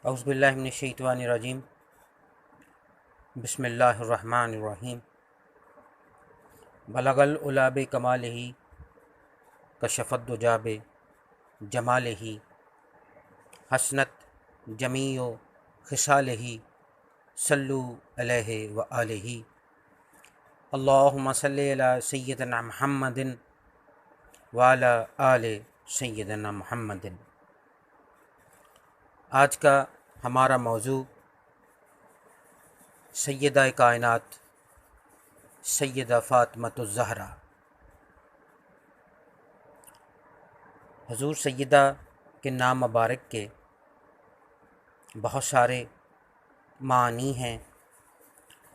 اعوذ باللہ من الشیطان الرجیم بسم اللہ الرحمن الرحیم بلغ العلا بکمالہ کشف الدجی بجمالہ حسنت جمیع خصالہ صلو علیہ وآلہ اللہم صلی علی سیدنا محمد وعلی آل سیدنا محمد۔ آج کا ہمارا موضوع سیدہ کائنات سیدہ فاطمۃ الزہرا۔ حضور سیدہ کے نام مبارک کے بہت سارے معانی ہیں،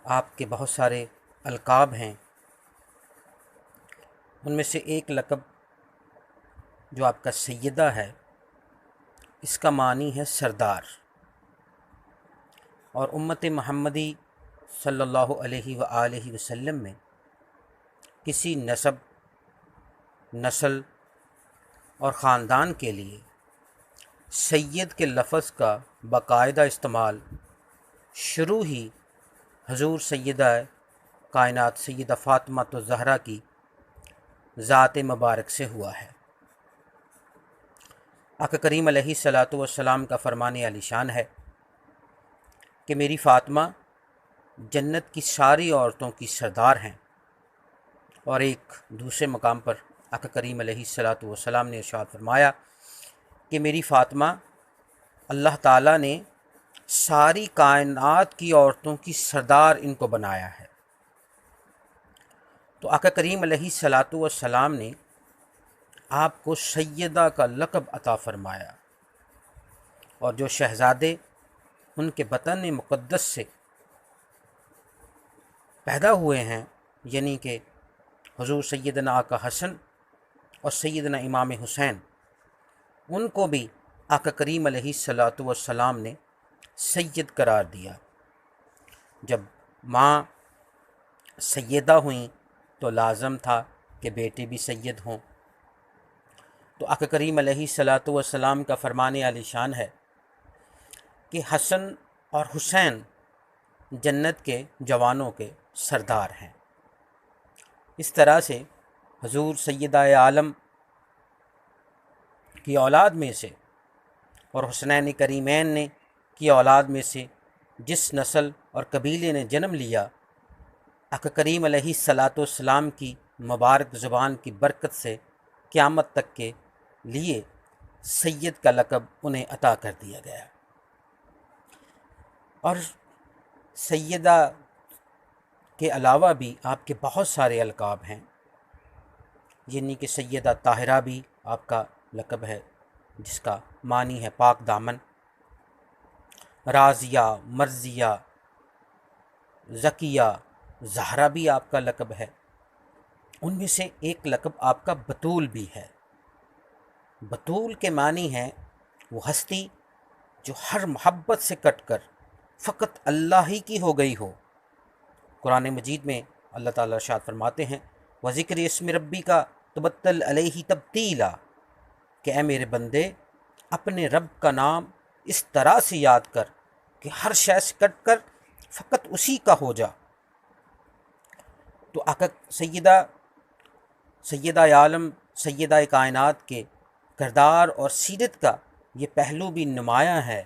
آپ کے بہت سارے القاب ہیں۔ ان میں سے ایک لقب جو آپ کا سیدہ ہے، اس کا معنی ہے سردار، اور امت محمدی صلی اللہ علیہ وآلہ وسلم میں کسی نسل اور خاندان کے لیے سید کے لفظ کا باقاعدہ استعمال شروع ہی حضور سیدہ کائنات سیدہ فاطمۃ الزہرا کی ذات مبارک سے ہوا ہے۔ آقا کریم علیہ الصلاۃ والسلام کا فرمان عالی شان ہے کہ میری فاطمہ جنت کی ساری عورتوں کی سردار ہیں، اور ایک دوسرے مقام پر آقا کریم علیہ الصلاۃ والسلام نے ارشاد فرمایا کہ میری فاطمہ اللہ تعالیٰ نے ساری کائنات کی عورتوں کی سردار ان کو بنایا ہے۔ تو آقا کریم علیہ الصلاۃ والسلام نے آپ کو سیدہ کا لقب عطا فرمایا، اور جو شہزادے ان کے بطن مقدس سے پیدا ہوئے ہیں، یعنی کہ حضور سیدنا آقا حسن اور سیدنا امام حسین، ان کو بھی آقا کریم علیہ الصلاۃ والسلام نے سید قرار دیا۔ جب ماں سیدہ ہوئیں تو لازم تھا کہ بیٹے بھی سید ہوں۔ تو آقا کریم علیہ الصلاۃ والسلام کا فرمان عالی شان ہے کہ حسن اور حسین جنت کے جوانوں کے سردار ہیں۔ اس طرح سے حضور سیدہ عالم کی اولاد میں سے اور حسنین کریمین نے کی اولاد میں سے جس نسل اور قبیلے نے جنم لیا، آقا کریم علیہ الصلاۃ والسلام کی مبارک زبان کی برکت سے قیامت تک کے لیے سید کا لقب انہیں عطا کر دیا گیا۔ اور سیدہ کے علاوہ بھی آپ کے بہت سارے القاب ہیں، یعنی کہ سیدہ طاہرہ بھی آپ کا لقب ہے، جس کا معنی ہے پاک دامن۔ راضیہ، مرضیہ، زکیہ، زہرا بھی آپ کا لقب ہے۔ ان میں سے ایک لقب آپ کا بطول بھی ہے۔ بطول کے معنی ہے وہ ہستی جو ہر محبت سے کٹ کر فقط اللہ ہی کی ہو گئی ہو۔ قرآن مجید میں اللہ تعالیٰ ارشاد فرماتے ہیں وَذِكْرِ اسْمِ رَبِّكَ تُبَتَّلْ عَلَيْهِ تَبْتِيلًا، کہ اے میرے بندے اپنے رب کا نام اس طرح سے یاد کر کہ ہر شے سے کٹ کر فقط اسی کا ہو جا۔ تو آقا سیدہ عالم سیدہ کائنات کے کردار اور سیرت کا یہ پہلو بھی نمایاں ہے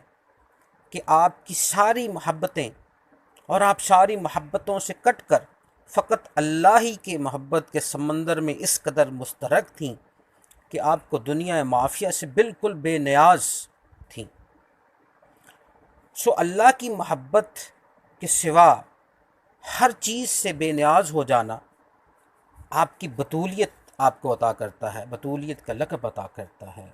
کہ آپ کی ساری محبتیں اور آپ ساری محبتوں سے کٹ کر فقط اللہ ہی کے محبت کے سمندر میں اس قدر مستغرق تھیں کہ آپ کو دنیا معافیہ سے بالکل بے نیاز تھیں۔ سو اللہ کی محبت کے سوا ہر چیز سے بے نیاز ہو جانا آپ کی بطولیت آپ کو عطا کرتا ہے، بطولیت کا لقب عطا کرتا ہے۔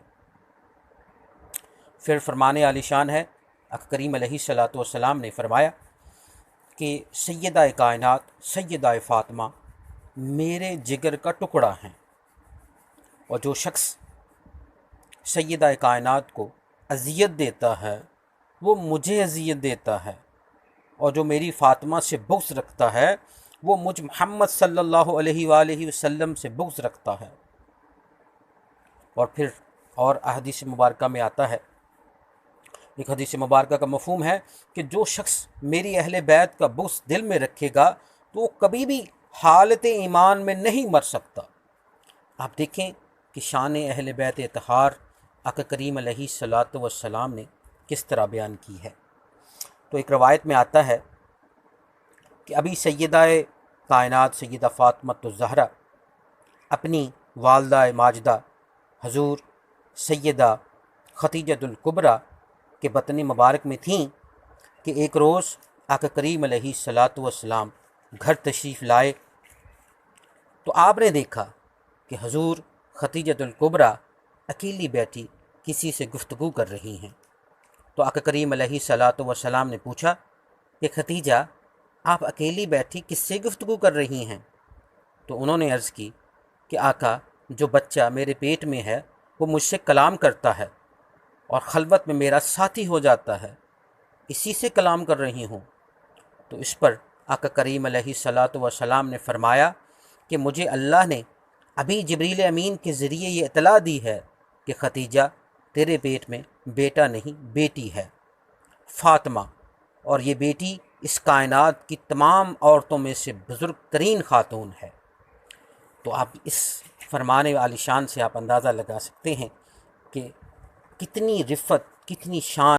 پھر فرمان عالی شان ہے، آقا کریم علیہ الصلاۃ والسلام نے فرمایا کہ سیدہ کائنات سیدہ فاطمہ میرے جگر کا ٹکڑا ہیں، اور جو شخص سیدہ کائنات کو اذیت دیتا ہے وہ مجھے اذیت دیتا ہے، اور جو میری فاطمہ سے بغض رکھتا ہے وہ مجھ محمد صلی اللہ علیہ وآلہ وسلم سے بغض رکھتا ہے۔ اور پھر اور احادیث مبارکہ میں آتا ہے ایک حدیث مبارکہ کا مفہوم ہے کہ جو شخص میری اہل بیت کا بغض دل میں رکھے گا تو وہ کبھی بھی حالت ایمان میں نہیں مر سکتا۔ آپ دیکھیں کہ شان اہل بیت اطہار آقا کریم علیہ الصلوۃ والسلام نے کس طرح بیان کی ہے۔ تو ایک روایت میں آتا ہے کہ ابھی سیدہ کائنات سیدہ فاطمہ الزہرا اپنی والدہ ماجدہ حضور سیدہ خدیجۃ الکبریٰ کے بطن مبارک میں تھیں کہ ایک روز آقا کریم علیہ الصلوۃ والسلام گھر تشریف لائے تو آپ نے دیکھا کہ حضور خدیجۃ الکبریٰ اکیلی بیٹھی کسی سے گفتگو کر رہی ہیں۔ تو آقا کریم علیہ الصلوۃ والسلام نے پوچھا کہ خدیجہ آپ اکیلی بیٹھی کس سے گفتگو کر رہی ہیں؟ تو انہوں نے عرض کی کہ آقا جو بچہ میرے پیٹ میں ہے وہ مجھ سے کلام کرتا ہے اور خلوت میں میرا ساتھی ہو جاتا ہے، اسی سے کلام کر رہی ہوں۔ تو اس پر آقا کریم علیہ الصلوۃ والسلام نے فرمایا کہ مجھے اللہ نے ابھی جبریل امین کے ذریعے یہ اطلاع دی ہے کہ خدیجہ تیرے پیٹ میں بیٹا نہیں بیٹی ہے فاطمہ، اور یہ بیٹی اس کائنات کی تمام عورتوں میں سے بزرگ ترین خاتون ہے۔ تو آپ اس فرمان عالی شان سے آپ اندازہ لگا سکتے ہیں کہ کتنی رفت، کتنی شان